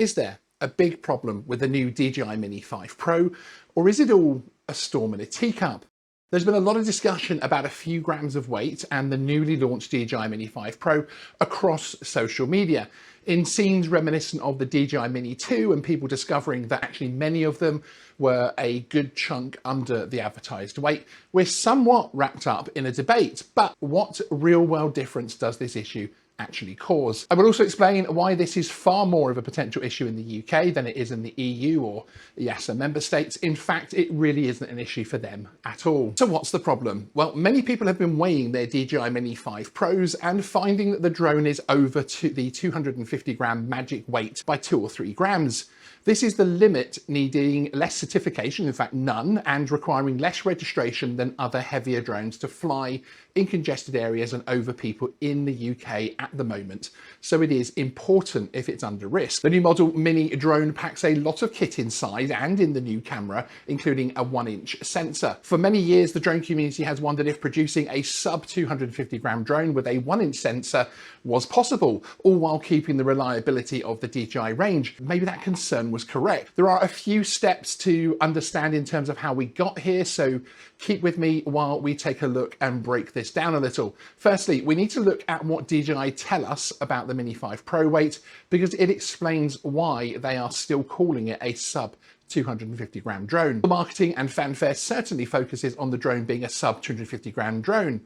Is there a big problem with the new DJI Mini 5 Pro, or is it all a storm in a teacup? There's been a lot of discussion about a few grams of weight and the newly launched DJI Mini 5 Pro across social media, in scenes reminiscent of the DJI Mini 2 and people discovering that actually many of them were a good chunk under the advertised weight. We're somewhat wrapped up in a debate, but what real world difference does this issue actually cause? I will also explain why this is far more of a potential issue in the UK than it is in the EU or the EASA member states. In fact, it really isn't an issue for them at all. So what's the problem? Well, many people have been weighing their DJI Mini 5 Pros and finding that the drone is over the 250 gram magic weight by 2 or 3 grams. This is the limit, needing less certification, in fact none, and requiring less registration than other heavier drones to fly in congested areas and over people in the UK at the moment. So it is important if it's under risk. The new model Mini drone packs a lot of kit inside and in the new camera, including a 1-inch sensor. For many years, the drone community has wondered if producing a sub 250 gram drone with a 1-inch sensor was possible, all while keeping the reliability of the DJI range. Maybe that concern was correct. There are a few steps to understand in terms of how we got here, so keep with me while we take a look and break this down a little. Firstly, we need to look at what DJI tell us about the Mini 5 Pro weight, because it explains why they are still calling it a sub 250 gram drone. The marketing and fanfare certainly focuses on the drone being a sub 250 gram drone.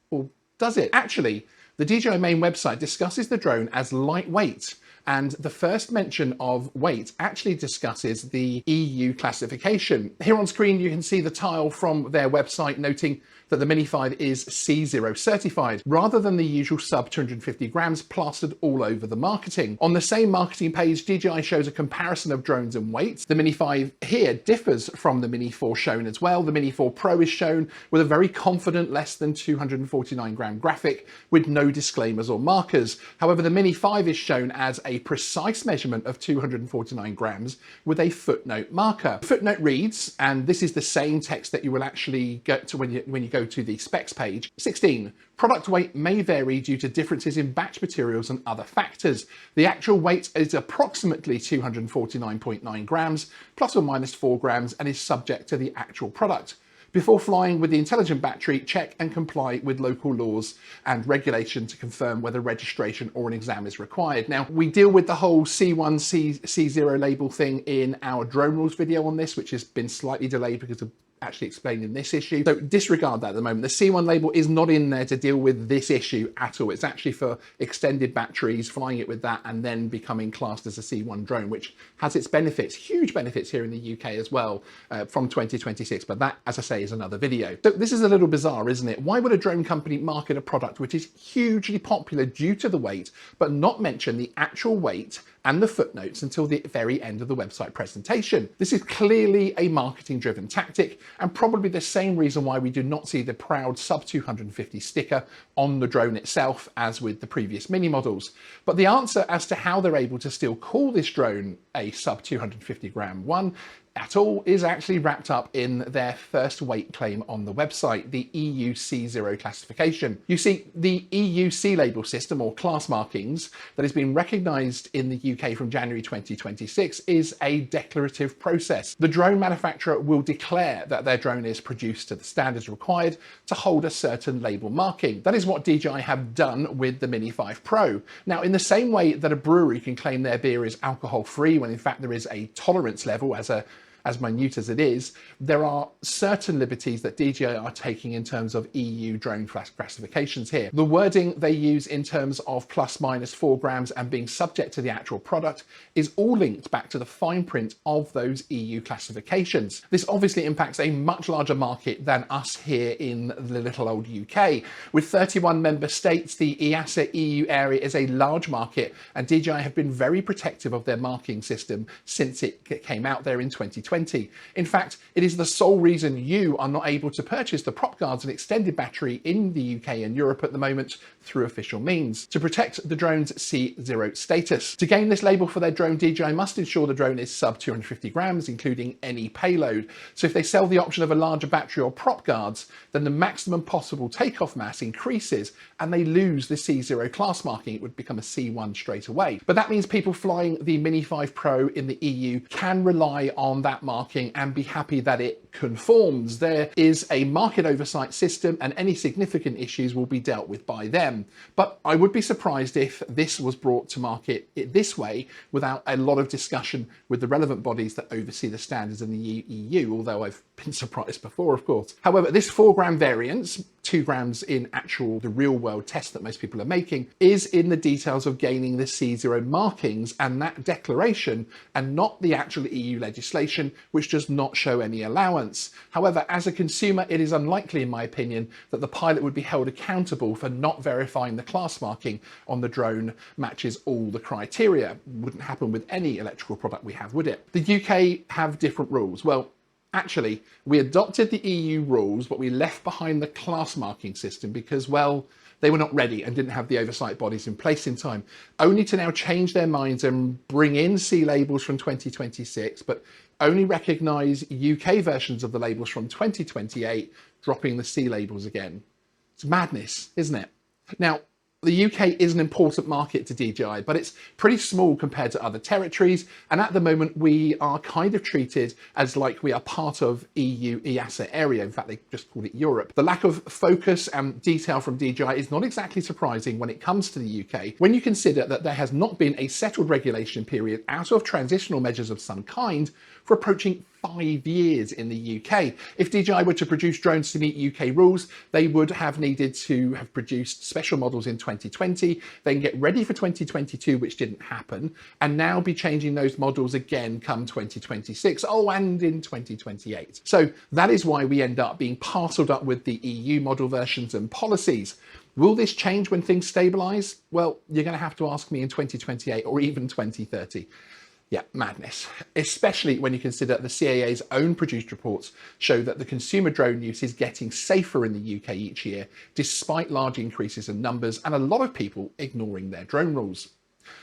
Or does it? Actually, the DJI main website discusses the drone as lightweight, and the first mention of weight actually discusses the EU classification. Here on screen you can see the tile from their website noting that the Mini 5 is C0 certified, rather than the usual sub 250 grams plastered all over the marketing. On the same marketing page, DJI shows a comparison of drones and weights. The Mini 5 here differs from the Mini 4 shown as well. The Mini 4 Pro is shown with a very confident less than 249 gram graphic with no disclaimers or markers. However, the Mini 5 is shown as a precise measurement of 249 grams with a footnote marker. The footnote reads, and this is the same text that you will actually get to when you go to the specs page. 16. Product weight may vary due to differences in batch materials and other factors. The actual weight is approximately 249.9 grams, plus or minus 4 grams, and is subject to the actual product. Before flying with the intelligent battery, check and comply with local laws and regulation to confirm whether registration or an exam is required. Now, we deal with the whole C1, C0 label thing in our drone rules video on this, which has been slightly delayed because of actually explained in this issue. So disregard that at the moment. The C1 label is not in there to deal with this issue at all. It's actually for extended batteries, flying it with that, and then becoming classed as a C1 drone, which has its benefits, huge benefits here in the UK as well, from 2026. But that, as I say, is another video. So this is a little bizarre, isn't it? Why would a drone company market a product which is hugely popular due to the weight, but not mention the actual weight and the footnotes until the very end of the website presentation? This is clearly a marketing driven tactic, and probably the same reason why we do not see the proud sub 250 sticker on the drone itself as with the previous Mini models. But the answer as to how they're able to still call this drone a sub 250 gram one at all is actually wrapped up in their first weight claim on the website, the EU C0 classification. You see, the EU C label system, or class markings, that has been recognised in the UK from January 2026 is a declarative process. The drone manufacturer will declare that their drone is produced to the standards required to hold a certain label marking. That is what DJI have done with the Mini 5 Pro. Now, in the same way that a brewery can claim their beer is alcohol-free when in fact there is a tolerance level as minute as it is, there are certain liberties that DJI are taking in terms of EU drone classifications here. The wording they use in terms of plus minus 4 grams and being subject to the actual product is all linked back to the fine print of those EU classifications. This obviously impacts a much larger market than us here in the little old UK. With 31 member states, the EASA EU area is a large market, and DJI have been very protective of their marking system since it came out there in 2020. 2020. In fact, it is the sole reason you are not able to purchase the prop guards and extended battery in the UK and Europe at the moment through official means, to protect the drone's C0 status. To gain this label for their drone, DJI must ensure the drone is sub 250 grams, including any payload. So if they sell the option of a larger battery or prop guards, then the maximum possible takeoff mass increases and they lose the C0 class marking. It would become a C1 straight away. But that means people flying the Mini 5 Pro in the EU can rely on that marking and be happy that it conforms. There is a market oversight system and any significant issues will be dealt with by them. But I would be surprised if this was brought to market this way without a lot of discussion with the relevant bodies that oversee the standards in the EU, although I've been surprised before, of course. However, this 4-gram variance, 2 grams in the real world test that most people are making, is in the details of gaining the C0 markings and that declaration, and not the actual EU legislation, which does not show any allowance. However, as a consumer, it is unlikely, in my opinion, that the pilot would be held accountable for not verifying the class marking on the drone matches all the criteria. Wouldn't happen with any electrical product we have, would it? The UK have different rules. Well, actually, we adopted the EU rules, but we left behind the class marking system because, well, they were not ready and didn't have the oversight bodies in place in time, only to now change their minds and bring in C labels from 2026, but only recognise UK versions of the labels from 2028, dropping the C labels again. It's madness, isn't it? Now, the UK is an important market to DJI, but it's pretty small compared to other territories. And at the moment, we are kind of treated as like we are part of EU EASA area. In fact, they just call it Europe. The lack of focus and detail from DJI is not exactly surprising when it comes to the UK, when you consider that there has not been a settled regulation period out of transitional measures of some kind for approaching 5 years in the UK. If DJI were to produce drones to meet UK rules, they would have needed to have produced special models in 2020, then get ready for 2022, which didn't happen, and now be changing those models again come 2026, and in 2028. So that is why we end up being parceled up with the EU model versions and policies. Will this change when things stabilise? Well, you're going to have to ask me in 2028 or even 2030. Yeah, madness, especially when you consider the CAA's own produced reports show that the consumer drone use is getting safer in the UK each year, despite large increases in numbers and a lot of people ignoring their drone rules.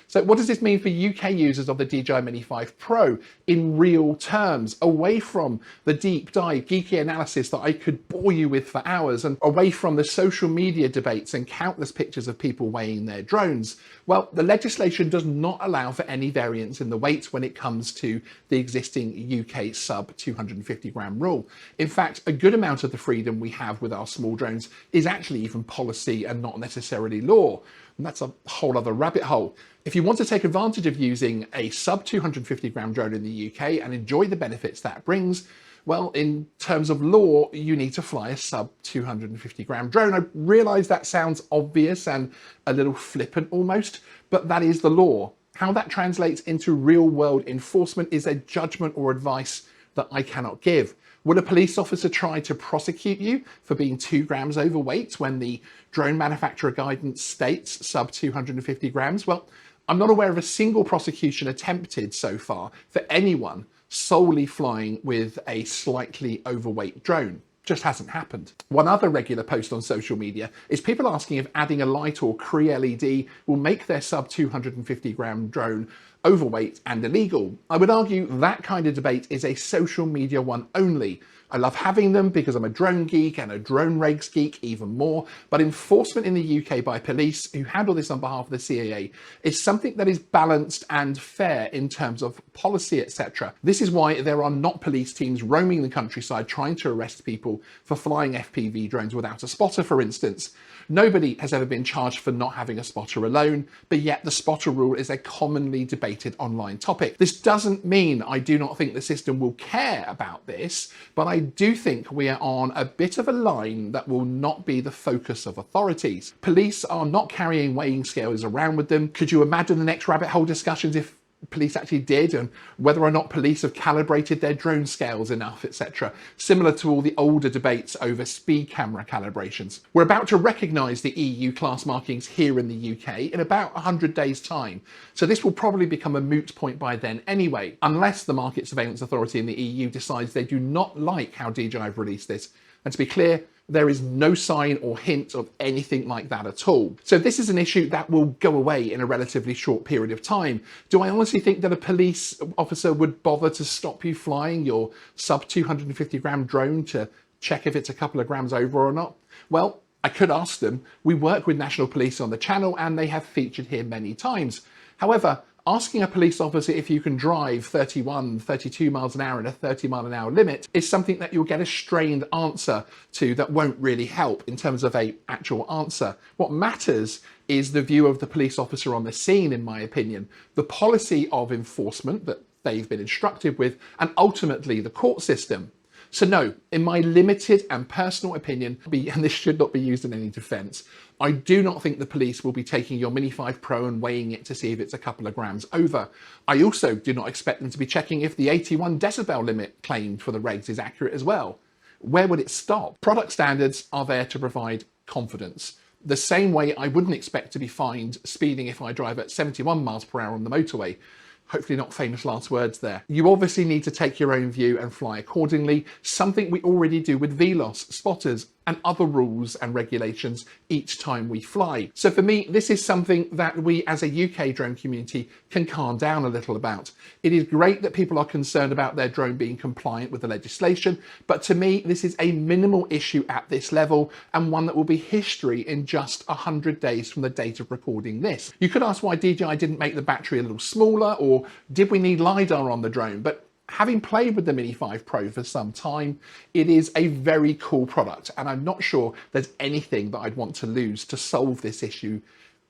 So what does this mean for UK users of the DJI Mini 5 Pro in real terms, away from the deep dive geeky analysis that I could bore you with for hours, and away from the social media debates and countless pictures of people weighing their drones? Well, the legislation does not allow for any variance in the weight when it comes to the existing UK sub 250 gram rule. In fact, a good amount of the freedom we have with our small drones is actually even policy and not necessarily law. And that's a whole other rabbit hole. If you want to take advantage of using a sub 250 gram drone in the UK and enjoy the benefits that brings, well, in terms of law, you need to fly a sub 250 gram drone. I realise that sounds obvious and a little flippant almost, but that is the law. How that translates into real world enforcement is a judgment or advice that I cannot give. Would a police officer try to prosecute you for being 2 grams overweight when the drone manufacturer guidance states sub 250 grams? Well, I'm not aware of a single prosecution attempted so far for anyone solely flying with a slightly overweight drone. Just hasn't happened. One other regular post on social media is people asking if adding a light or Cree LED will make their sub 250 gram drone overweight and illegal. I would argue that kind of debate is a social media one only. I love having them because I'm a drone geek and a drone regs geek even more, but enforcement in the UK by police who handle this on behalf of the CAA is something that is balanced and fair in terms of policy, etc. This is why there are not police teams roaming the countryside trying to arrest people for flying FPV drones without a spotter, for instance. Nobody has ever been charged for not having a spotter alone, but yet the spotter rule is a commonly debated online topic. This doesn't mean I do not think the system will care about this, but I do think we are on a bit of a line that will not be the focus of authorities. Police are not carrying weighing scales around with them. Could you imagine the next rabbit hole discussions if police actually did and whether or not police have calibrated their drone scales enough, etc. Similar to all the older debates over speed camera calibrations. We're about to recognise the EU class markings here in the UK in about 100 days' time, so this will probably become a moot point by then anyway, unless the Market Surveillance Authority in the EU decides they do not like how DJI have released this. And to be clear, there is no sign or hint of anything like that at all. So this is an issue that will go away in a relatively short period of time. Do I honestly think that a police officer would bother to stop you flying your sub 250 gram drone to check if it's a couple of grams over or not? Well, I could ask them. We work with national police on the channel and they have featured here many times. However, asking a police officer if you can drive 31, 32 miles an hour in a 30-mile-an-hour limit is something that you'll get a strained answer to that won't really help in terms of an actual answer. What matters is the view of the police officer on the scene, in my opinion, the policy of enforcement that they've been instructed with, and ultimately the court system. So no, in my limited and personal opinion, and this should not be used in any defence, I do not think the police will be taking your Mini 5 Pro and weighing it to see if it's a couple of grams over. I also do not expect them to be checking if the 81 decibel limit claimed for the regs is accurate as well. Where would it stop? Product standards are there to provide confidence. The same way I wouldn't expect to be fined speeding if I drive at 71 miles per hour on the motorway. Hopefully not famous last words there. You obviously need to take your own view and fly accordingly, something we already do with VLOS, spotters, and other rules and regulations each time we fly. So for me, this is something that we as a UK drone community can calm down a little about. It is great that people are concerned about their drone being compliant with the legislation, but to me, this is a minimal issue at this level and one that will be history in just 100 days from the date of recording this. You could ask why DJI didn't make the battery a little smaller, or did we need LiDAR on the drone? But having played with the Mini 5 Pro for some time, it is a very cool product, and I'm not sure there's anything that I'd want to lose to solve this issue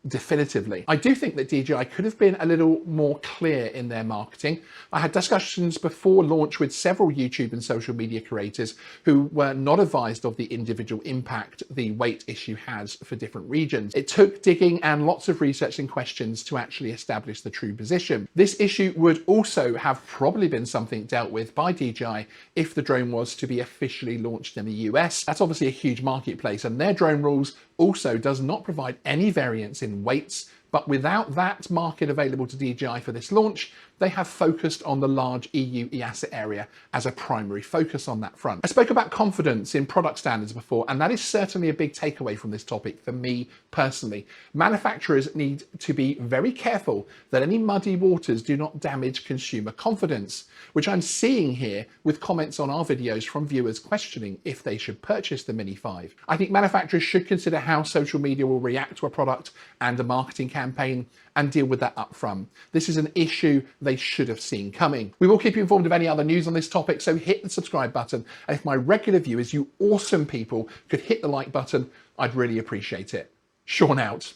definitively. I do think that DJI could have been a little more clear in their marketing. I had discussions before launch with several YouTube and social media creators who were not advised of the individual impact the weight issue has for different regions. It took digging and lots of research and questions to actually establish the true position. This issue would also have probably been something dealt with by DJI if the drone was to be officially launched in the US. That's obviously a huge marketplace, and their drone rules also does not provide any variance in weights, but without that market available to DJI for this launch, they have focused on the large EU EASA area as a primary focus on that front. I spoke about confidence in product standards before, and that is certainly a big takeaway from this topic for me personally. Manufacturers need to be very careful that any muddy waters do not damage consumer confidence, which I'm seeing here with comments on our videos from viewers questioning if they should purchase the Mini 5. I think manufacturers should consider how social media will react to a product and a marketing campaign and deal with that up front. This is an issue they should have seen coming. We will keep you informed of any other news on this topic, so hit the subscribe button. And if my regular viewers, you awesome people, could hit the like button, I'd really appreciate it. Sean out.